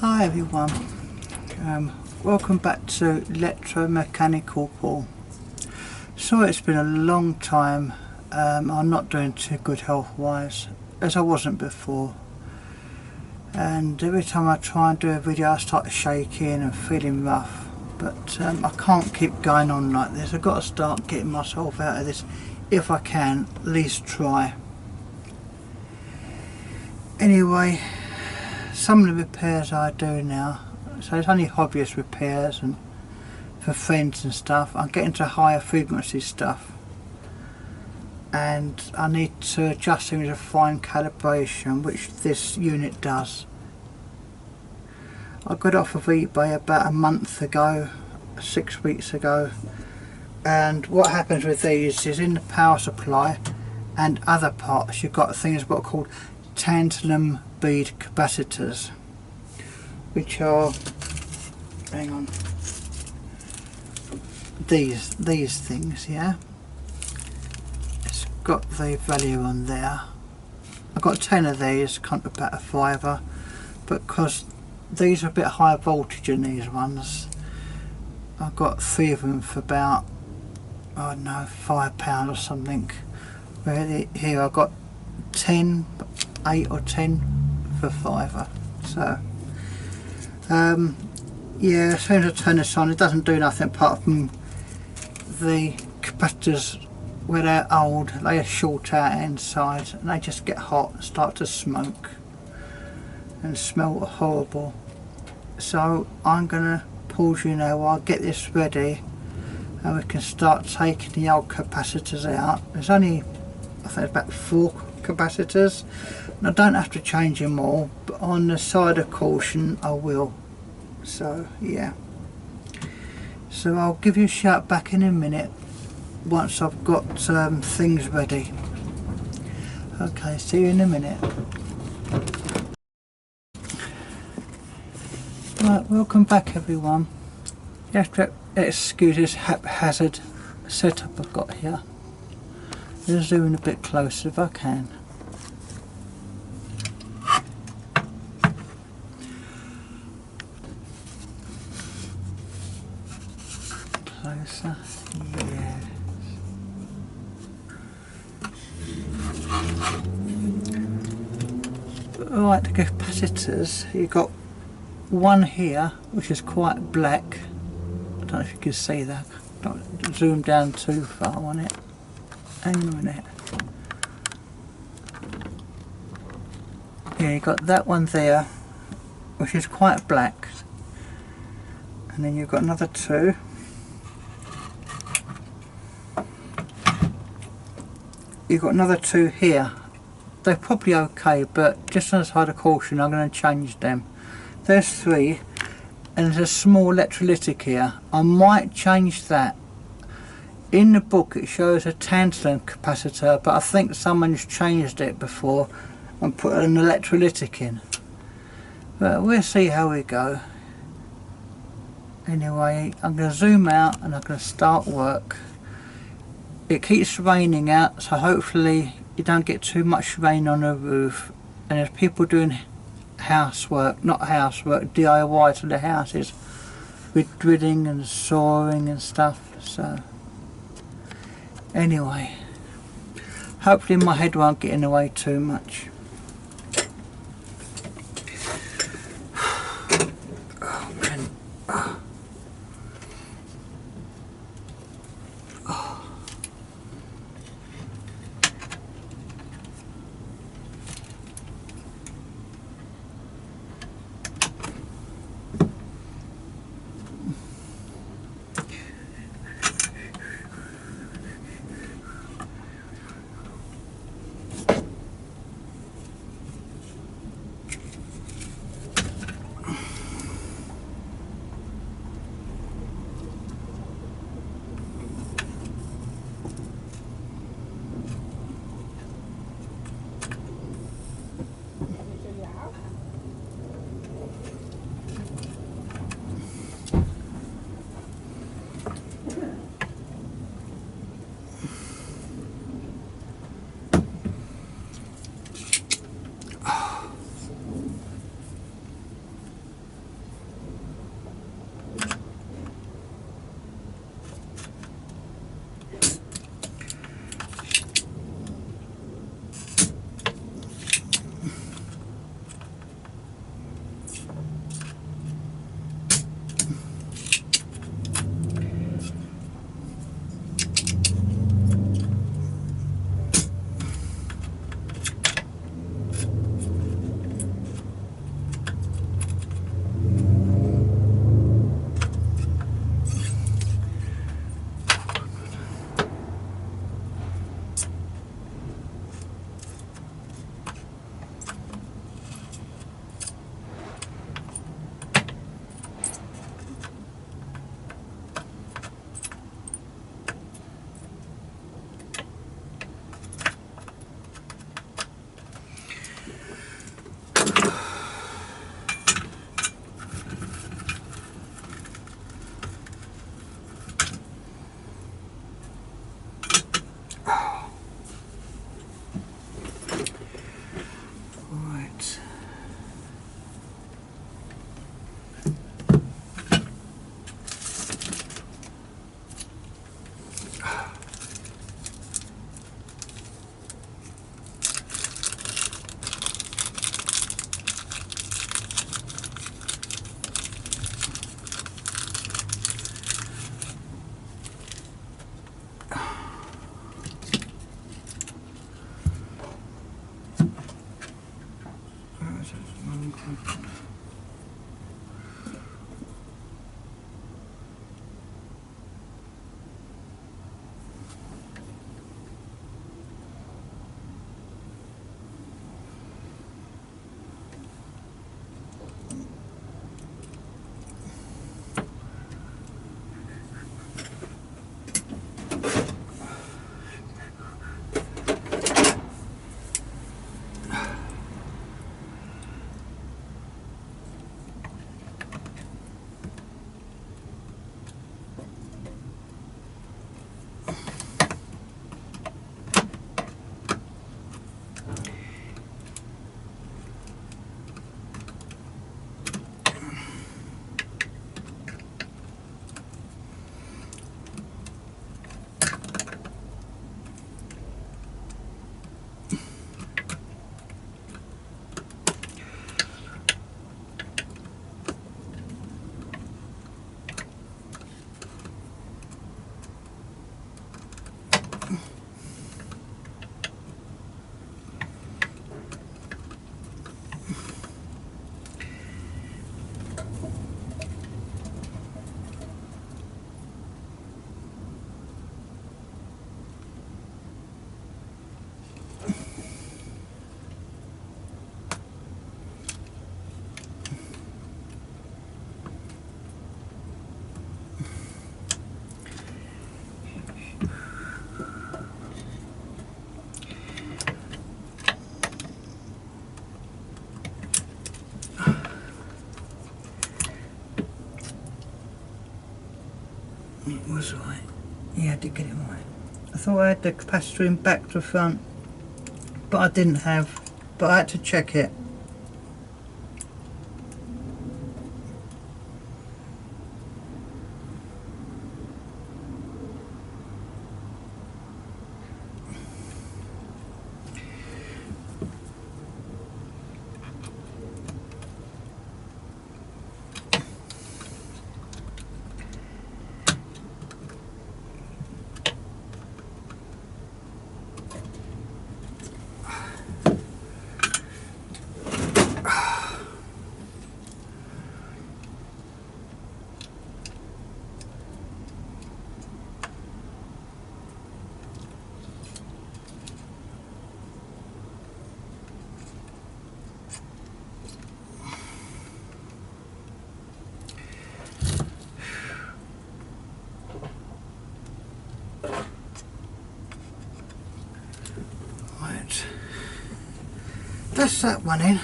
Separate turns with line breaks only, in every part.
Hi everyone, welcome back to Electromechanical Paul. Sorry it's been a long time. I'm not doing too good health wise as I wasn't before, and every time I try and do a video I start shaking and feeling rough, but I can't keep going on like this. I've got to start getting myself out of this if I can, at least try. Anyway, some of the repairs I do now, so it's only hobbyist repairs and for friends and stuff. I'm getting to higher frequency stuff and I need to adjust things to fine calibration, which this unit does. I got off of eBay about a month ago, 6 weeks ago, and what happens with these is in the power supply and other parts you've got things what are called tantalum bead capacitors, which are, hang on, these things, yeah. It's got the value on there. I've got 10 of these, can't about a fiver, but because these are a bit higher voltage than these ones, I've got 3 of them for about, I don't know, £5 or something. Where here I've got 10, 8 or 10 for £5. So yeah, as soon as I turn this on it doesn't do nothing apart from the capacitors, where they're old, they are short out inside and they just get hot and start to smoke and smell horrible. So I'm gonna pause you now while I get this ready and we can start taking the old capacitors out. There's only, I think, about 4 capacitors, and I don't have to change them all, but on the side of caution I will. So yeah, so I'll give you a shout back in a minute once I've got things ready. Okay, see you in a minute. Right, welcome back everyone. You have to excuse this haphazard setup I've got here. I'll zoom in a bit closer if I can. Closer, yes. Right, the capacitors, you've got one here which is quite black. I don't know if you can see that. Don't zoom down too far on it. Hang on a minute. Yeah, you've got that one there which is quite black, and then you've got another 2. You've got another 2 here. They're probably okay, but just on the side of caution I'm going to change them. There's 3, and there's a small electrolytic here. I might change that. In the book it shows a tantalum capacitor, but I think someone's changed it before and put an electrolytic in. But we'll see how we go. Anyway, I'm going to zoom out and I'm going to start work. It keeps raining out, so hopefully you don't get too much rain on the roof, and there's people doing housework, not housework, DIY to the houses with drilling and sawing and stuff. So anyway, hopefully my head won't get in the way too much. Oh man. Oh. It was right. Yeah, I did get it right. I thought I had the capacitor in back to front, but I didn't have. But I had to check it. Right. That's that one in.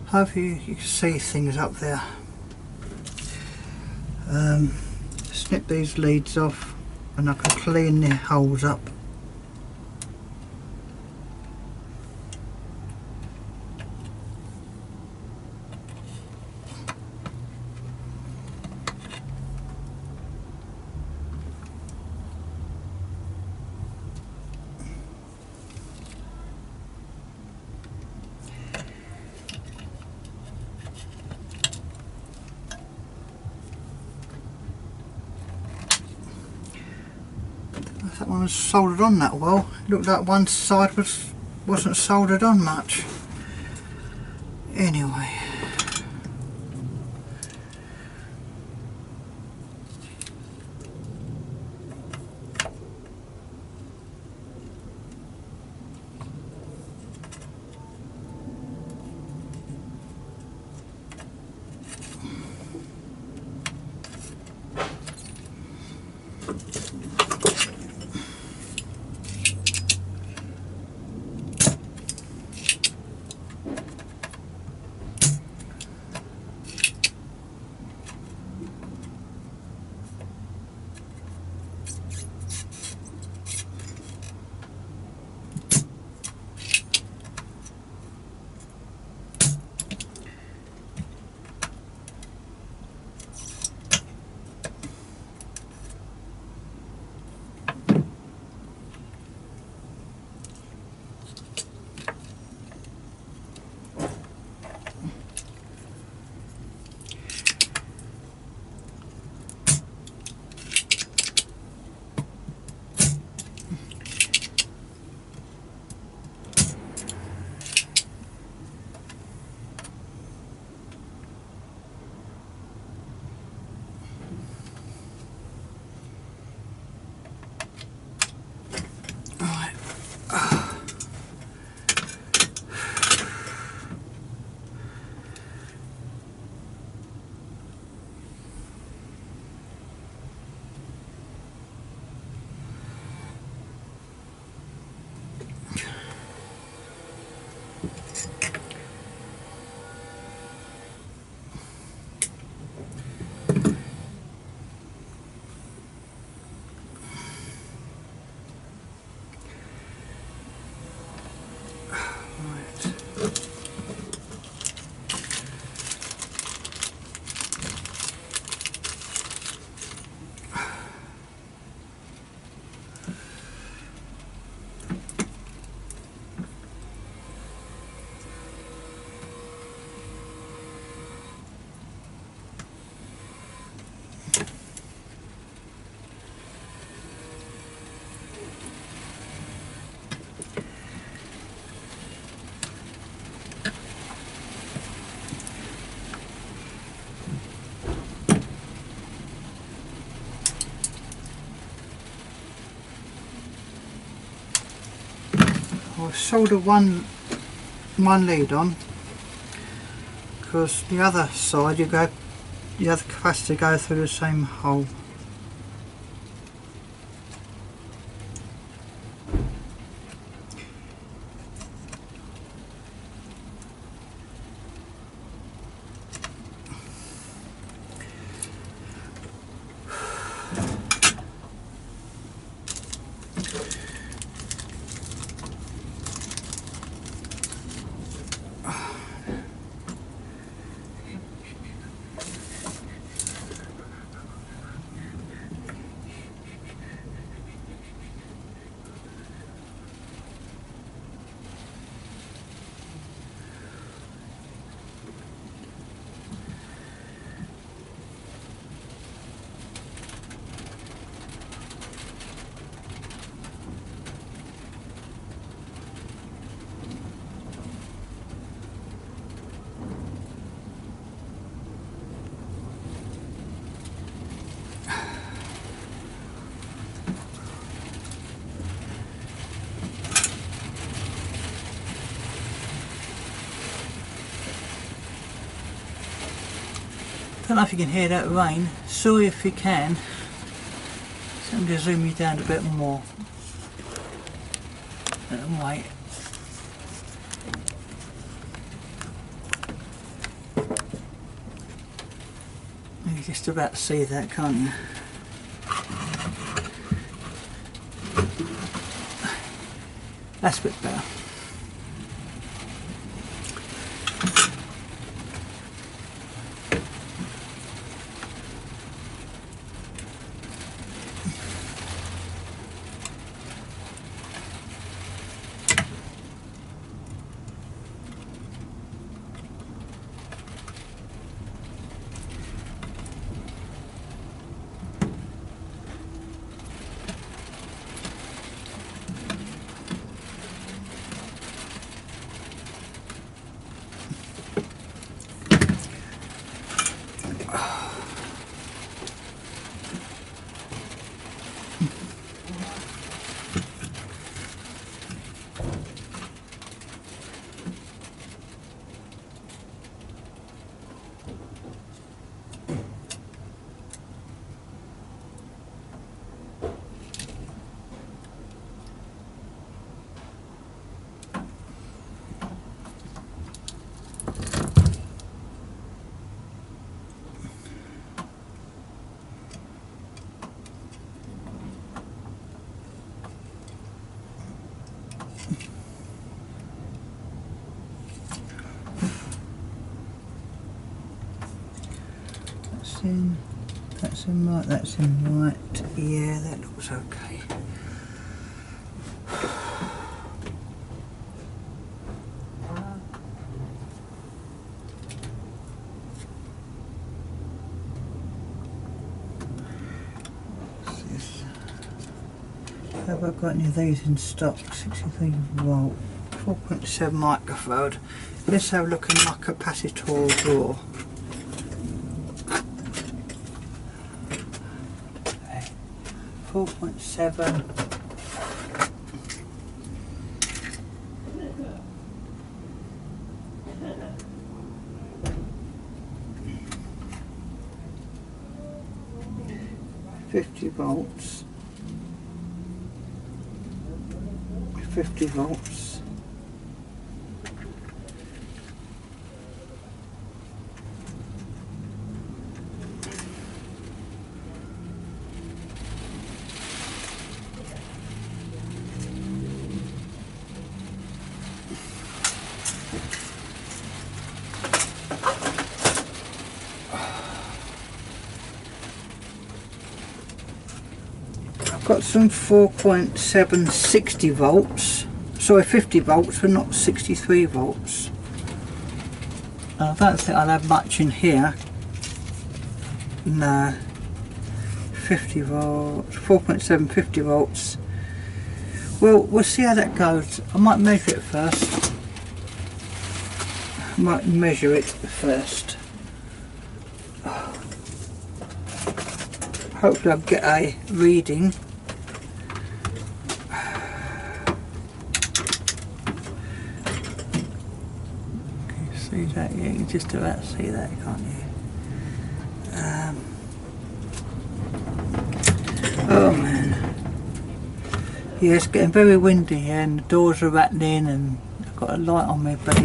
Hopefully you can see things up there. Snip these leads off and I can clean the holes up. That one was soldered on that well. It looked like one side wasn't soldered on much. Anyway. I'll solder one lead on, because the other side the other capacitor goes through the same hole. I don't know if you can hear that rain. Sorry if you can. So I'm going to zoom you down a bit more. Wait. You can just about see that, can't you? That's a bit better. That's in right, that's in right. Yeah, that looks okay. Have I got any of these in stock? 63 volt, 4.7 microfarad. Let's have a look in my capacitor drawer. 4.7. volts, 50 volts, got some 4.7 60 volts, sorry 50 volts but not 63 volts. I don't think I'll have much in here. No, 50 volts, 4.7 50 volts. Well, we'll see how that goes. I might measure it first. Hopefully I'll get a reading. See that? Yeah, you can just about see that, can't you? Oh man. Yeah, it's getting very windy here and the doors are rattling and I've got a light on me, but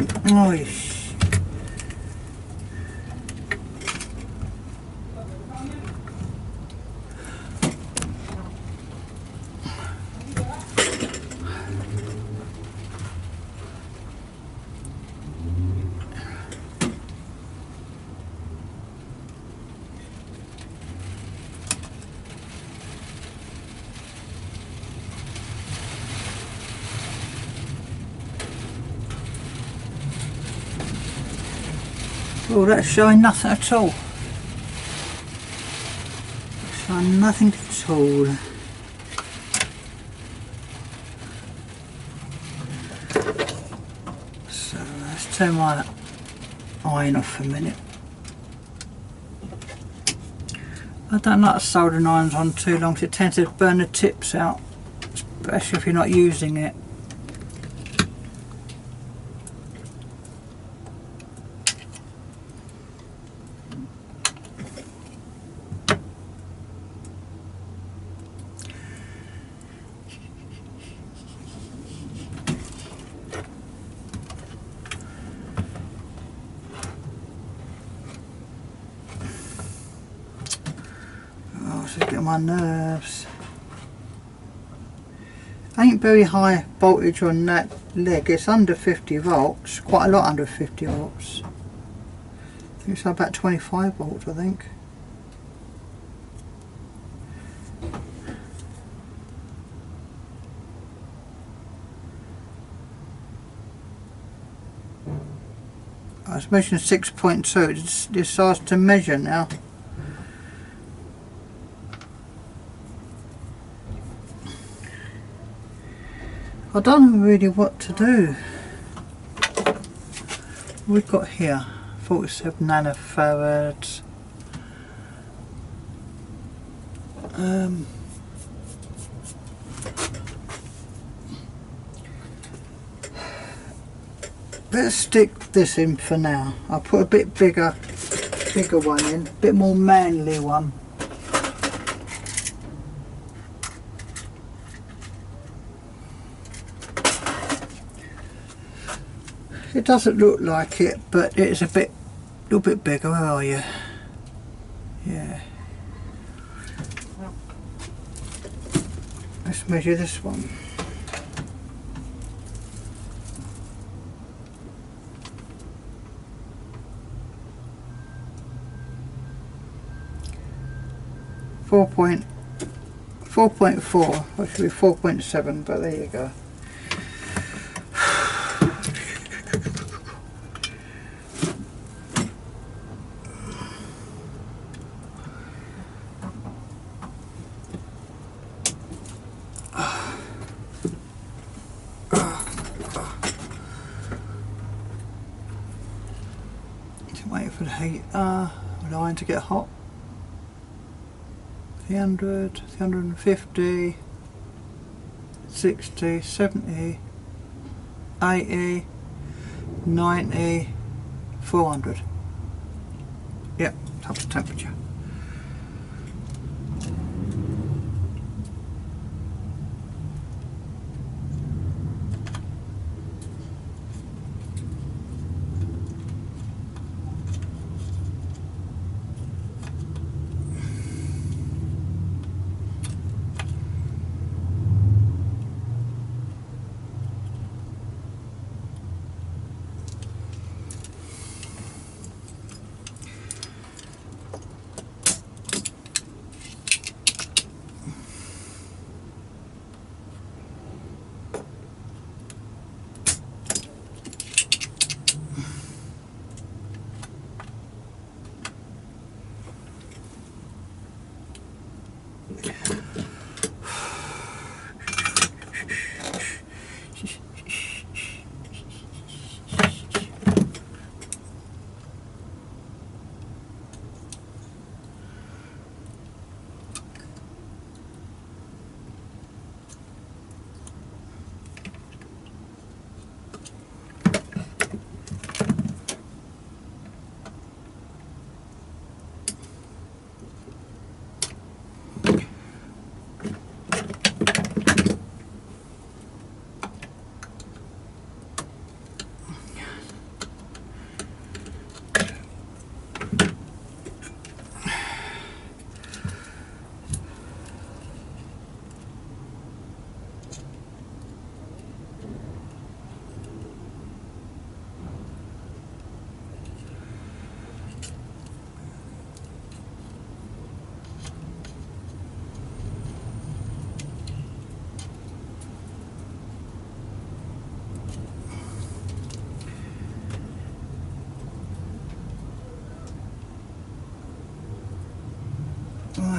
oh, that's showing nothing at all. Showing nothing at all. So let's turn my iron off for a minute. I don't like soldering irons on too long because it tends to burn the tips out, especially if you're not using it. This is getting my nerves. Ain't very high voltage on that leg, it's under 50 volts, quite a lot under 50 volts. I think it's about 25 volts, I think. I was measuring 6.2, it decides to measure now. I don't know really what to do. We've got here 47 nanofarads. Let's stick this in for now. I'll put a bit bigger one in, a bit more manly one. It doesn't look like it, but it's a little bit bigger. Where are you? Yeah. Let's measure this one. Four point four. Or should be 4.7, but there you go. Waiting for the iron to get hot. 300, 350, 60, 70, 80, 90, 400. Yep, top to temperature.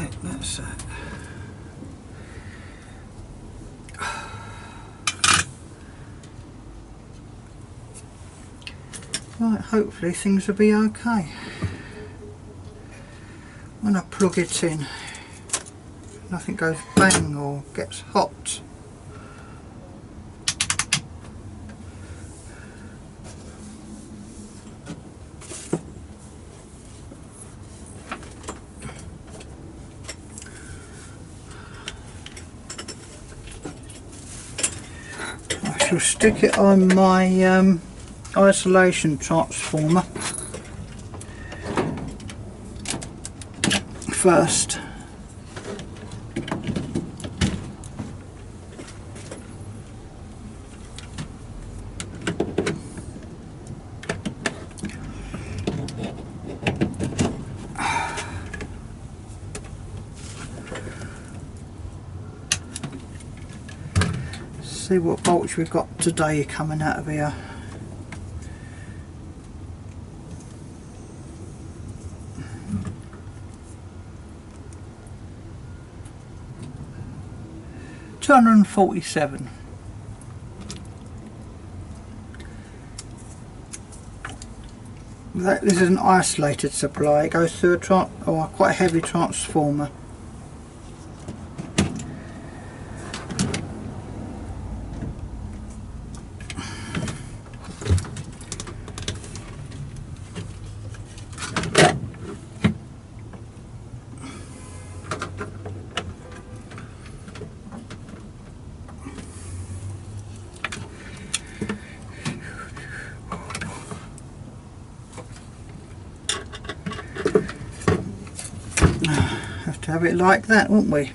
Right, that's it. Right, hopefully things will be okay when I plug it in. Nothing goes bang or gets hot. I shall stick it on my isolation transformer first. See what voltage we've got today coming out of here. $247. This is an isolated supply. It goes through a quite a heavy transformer. Have to have it like that, won't we?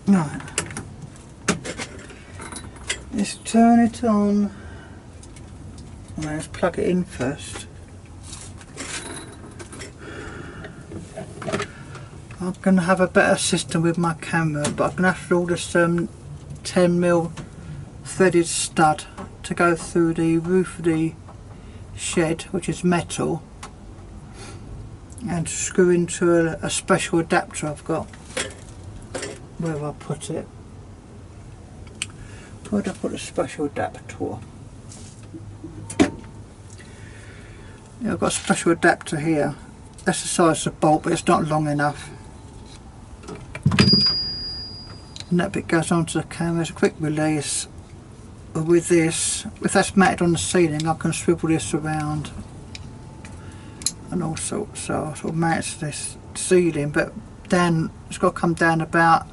Right. Let's turn it on. Let's plug it in first. I'm going to have a better system with my camera, but I'm going to have to order some 10mm threaded stud to go through the roof of the shed, which is metal, and screw into a special adapter I've got. Where have I put it? Where did I put a special adapter? Yeah, I've got a special adapter here. That's the size of the bolt, but it's not long enough. And that bit goes onto the camera. It's a quick release. With this, if that's mounted on the ceiling, I can swivel this around and all sorts. So I sort of mount this ceiling, but down, it's got to come down about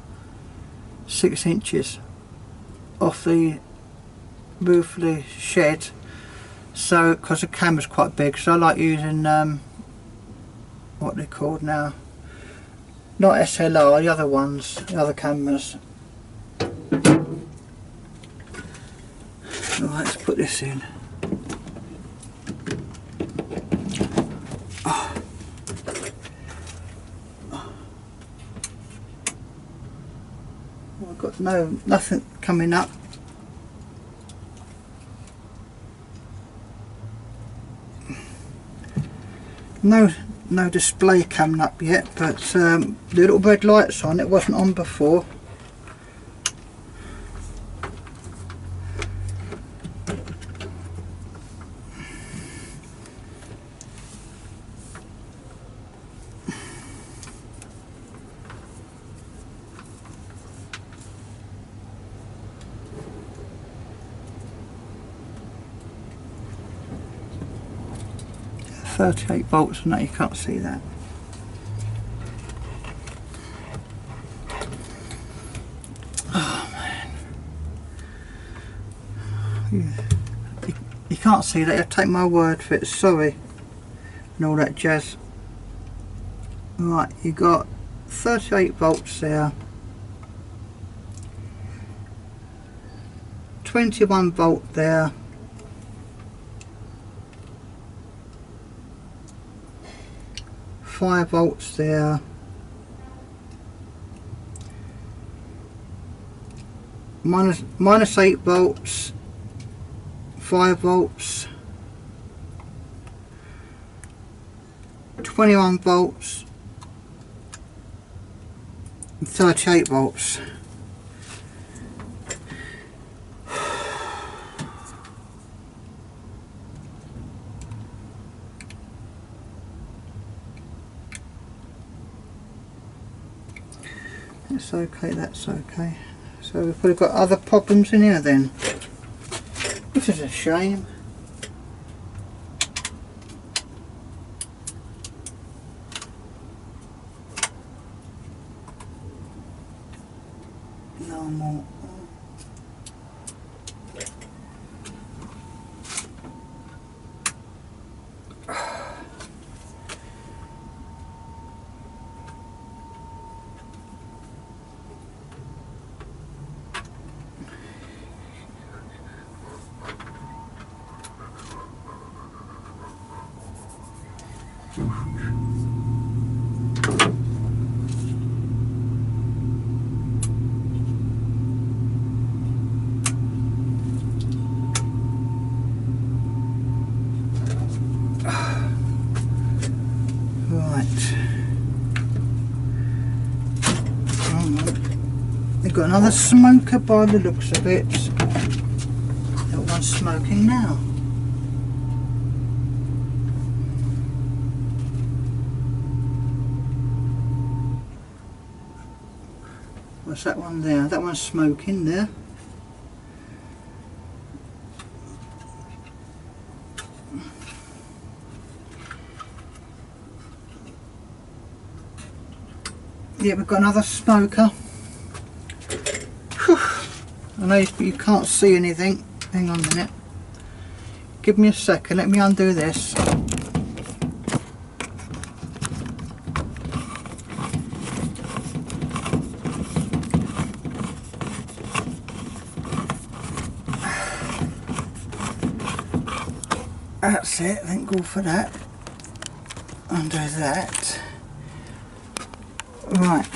6 inches off the roof of the shed. So, because the camera's quite big, so I like using what they're called now, not SLR, the other ones, the other cameras. Right, let's put this in. Well, I've got nothing coming up. No display coming up yet, but the little red light's on. It wasn't on before. .38 volts, and that you can't see that. Oh man, you can't see that. You take my word for it. Sorry, and all that jazz. Right, you got 38 volts there. 21 volt there. 5 volts there, minus 8 volts, 5 volts, 21 volts and 38 volts. That's okay, that's okay. So we've probably got other problems in here then, which is a shame. No more. We've got another smoker by the looks of it. That one's smoking now. What's that one there? That one's smoking there. Yeah, we've got another smoker. Whew. I know you can't see anything. Hang on a minute. Give me a second. Let me undo this. That's it. Thank God for that. Undo that. Right.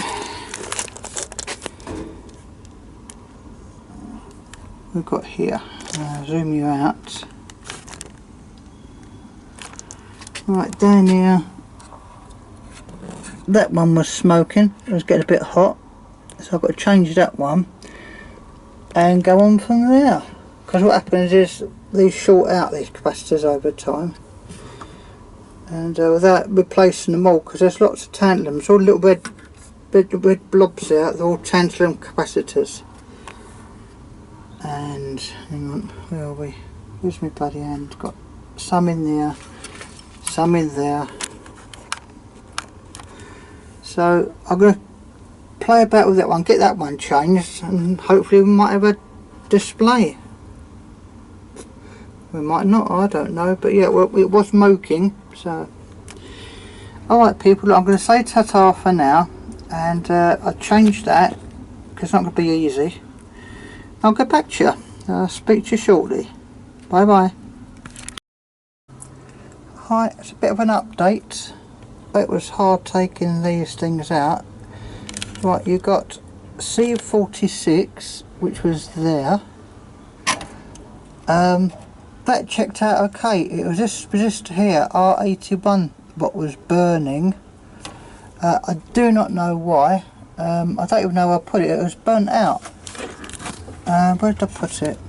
We've got here. Zoom you out. Right, down here. That one was smoking. It was getting a bit hot. So I've got to change that one and go on from there. Because what happens is these short out, these capacitors, over time. And without replacing them all, because there's lots of tantalums, all little red blobs there, they're all tantalum capacitors. And hang on, where are we? Where's my bloody hand? Got some in there, some in there. So I'm going to play about with that one, get that one changed, and hopefully we might have a display. We might not, I don't know, but yeah, well, it was smoking. So alright people, I'm going to say ta-ta for now, and I'll change that because it's not going to be easy. I'll get back to you. I'll speak to you shortly. Bye bye. Hi, it's a bit of an update. It was hard taking these things out. Right, you got C46, which was there. That checked out okay. It was this resistor here, R81, what was burning. I do not know why. I don't even know where I put it. It was burnt out. Where did I put it?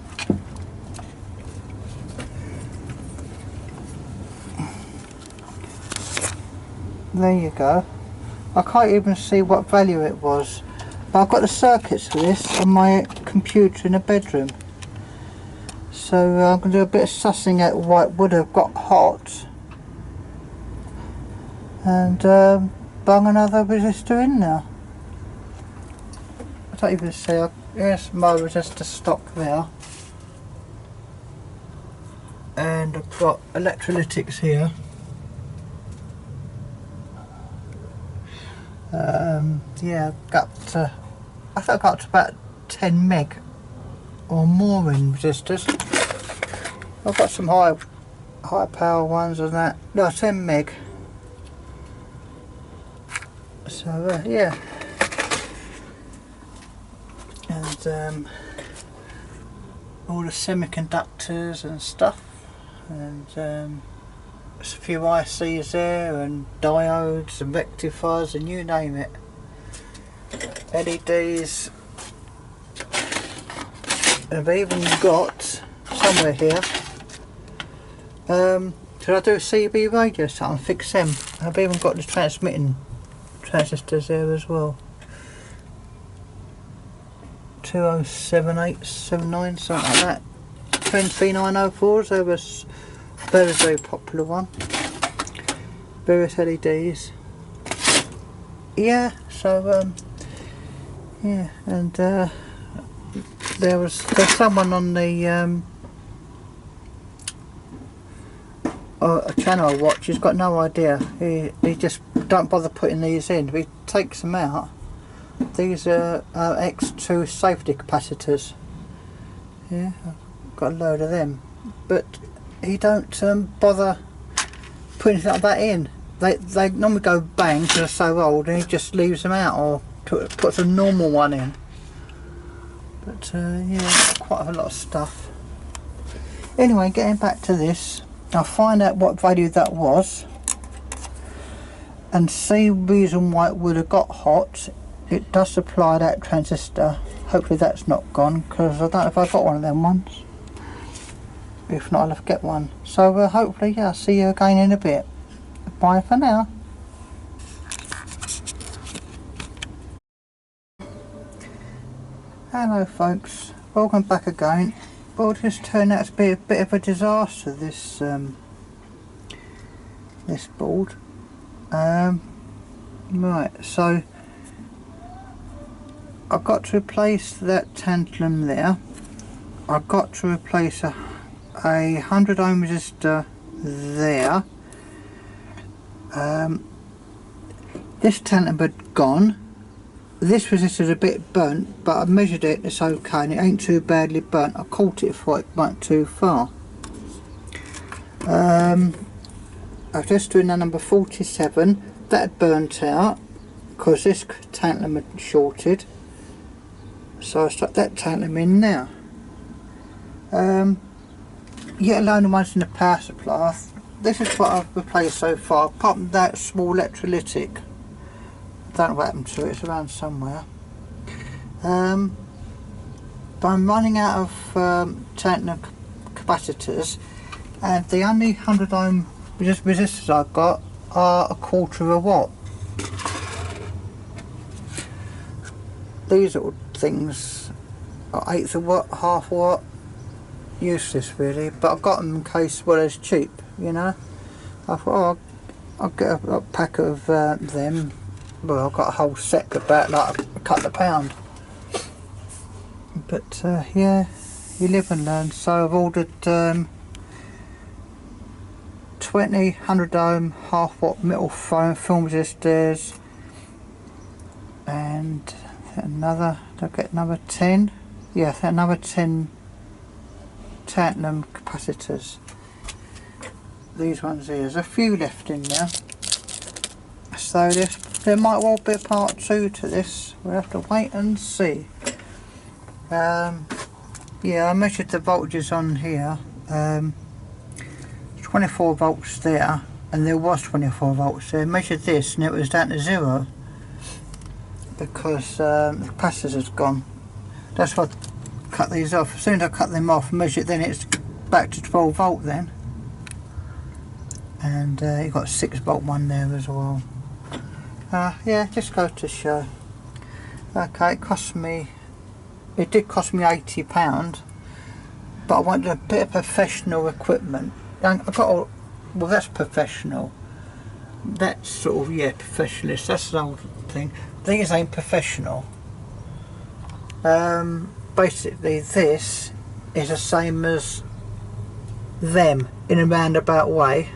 There you go. I can't even see what value it was. But I've got the circuits for this on my computer in the bedroom. So I'm going to do a bit of sussing out why it would have got hot. And bung another resistor in there. I don't even see. Here's my resistor stock there. And I've got electrolytics here. Yeah, got to, I think I got to about 10 meg or more in resistors. I've got some high power ones and that. No, 10 meg. So yeah, and all the semiconductors and stuff, and There's a few ICs there, and diodes and rectifiers and you name it. LEDs. I've even got somewhere here. Should I do a CB radio something? Fix them. I've even got the transmitting transistors there as well. 207879, something like that. 23904s, they was very, very popular one. Various LEDs. Yeah, so yeah, and there's someone on the a channel I watch. He's got no idea. He just don't bother putting these in. He takes them out. These are X2 safety capacitors. Yeah, I've got a load of them, but he don't bother putting anything like that in. They normally go bang because they're so old, and he just leaves them out or puts a normal one in. But yeah, quite a lot of stuff. Anyway, getting back to this, I'll find out what value that was and see the reason why it would have got hot. It does supply that transistor. Hopefully that's not gone, because I don't know if I got one of them ones. If not, I'll have to get one. So hopefully, yeah, I'll see you again in a bit. Bye for now. Hello folks, welcome back again. Well, this turned out to be a bit of a disaster, this this board. Right, so I've got to replace that tantalum there. I've got to replace a 100 ohm resistor there. This tantalum had gone. This resistor is a bit burnt, but I measured it, it's okay, and it ain't too badly burnt. I caught it before it went too far. I've just doing the number 47. That had burnt out because this tantalum had shorted, so I stuck that tantalum in now. Yet alone the ones in the power supply. This is what I've replaced so far, apart from that small electrolytic. I don't know what happened to it, it's around somewhere. But I'm running out of tantalum capacitors, and the only 100 ohm resistors I've got are 1/4 of a watt. These little things are 1/8 of a watt, 1/2 watt. Useless really, but I've got them in case, well, it's cheap, you know. I thought, oh, I'll get a pack of them. Well, I've got a whole set about like a couple of £1. But yeah, you live and learn. So I've ordered 20 100 ohm 1/2 watt metal film resistors, and another, did I get another 10? Yeah, another 10 tantalum capacitors. These ones here, there's a few left in there. So there might well be a part 2 to this. We'll have to wait and see. Yeah, I measured the voltages on here. 24 volts there, and there was 24 volts there. I measured this and it was down to 0 because the capacitors has gone. That's why I cut these off. As soon as I cut them off and measured it, then it's back to 12 volt then. And you've got a 6 volt one there as well. Yeah, just goes to show. Okay, it did cost me £80, but I wanted a bit of professional equipment. And I got well, that's professional. That's sort of, yeah, professionalist. That's an old thing. These ain't professional. Basically, this is the same as them in a roundabout way.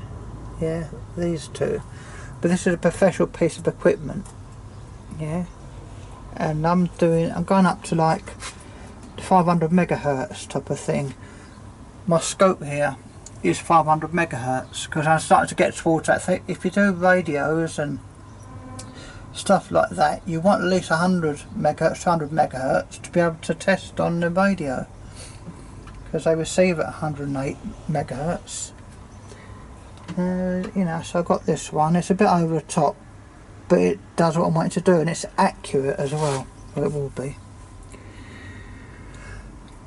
Yeah, these two. But this is a professional piece of equipment. Yeah, and I'm going up to like 500 megahertz type of thing. My scope here is 500 megahertz because I'm starting to get towards that thing. If you do radios and stuff like that, you want at least 100 megahertz, 200 megahertz to be able to test on the radio, because they receive at 108 megahertz. You know, so I got this one. It's a bit over the top, but it does what I want it to do, and it's accurate as well. Well, it will be.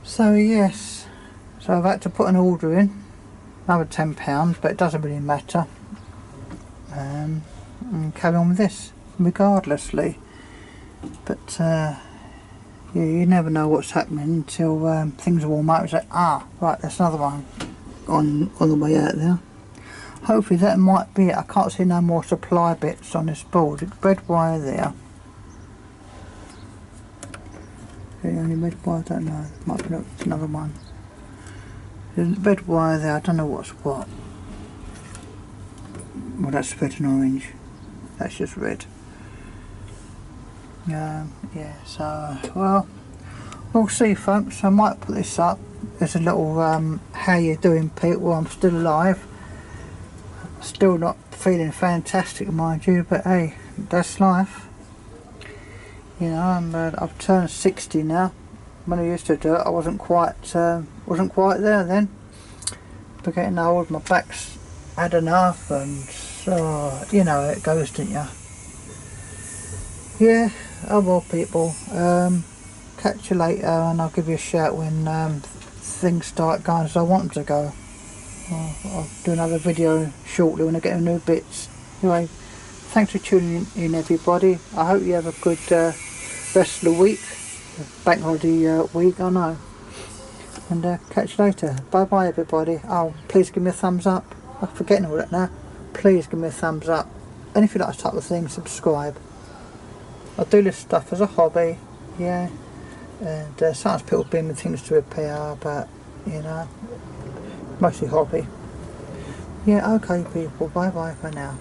So yes, so I've had to put an order in, another £10, but it doesn't really matter. And carry on with this, regardlessly. But you never know what's happening until things warm up. It's like, ah, right, there's another one on the way out there. Hopefully that might be it. I can't see no more supply bits on this board. Red wire there. The only red wire, I don't know. Might be another one. There's red wire there. I don't know what's what. Well, that's red and orange. That's just red. Yeah, so, well, we'll see, folks. I might put this up as a little how you doing, Pete? Well, I'm still alive. Still not feeling fantastic, mind you, but hey, that's life. You know, I've turned 60 now. When I used to do it, I wasn't quite there then. But getting old, my back's had enough, and so you know how it goes, don't you? Yeah, oh well, people. Catch you later, and I'll give you a shout when things start going as I want them to go. I'll do another video shortly when I get new bits. Anyway, thanks for tuning in, everybody. I hope you have a good rest of the week, bank holiday week, I know. And catch you later. Bye bye, everybody. Oh, please give me a thumbs up. I'm forgetting all that now. Please give me a thumbs up. And if you like this type of thing, subscribe. I do this stuff as a hobby, yeah. And sometimes people bring me things to repair, but you know, mostly hobby. Yeah, okay, people. Bye bye for now.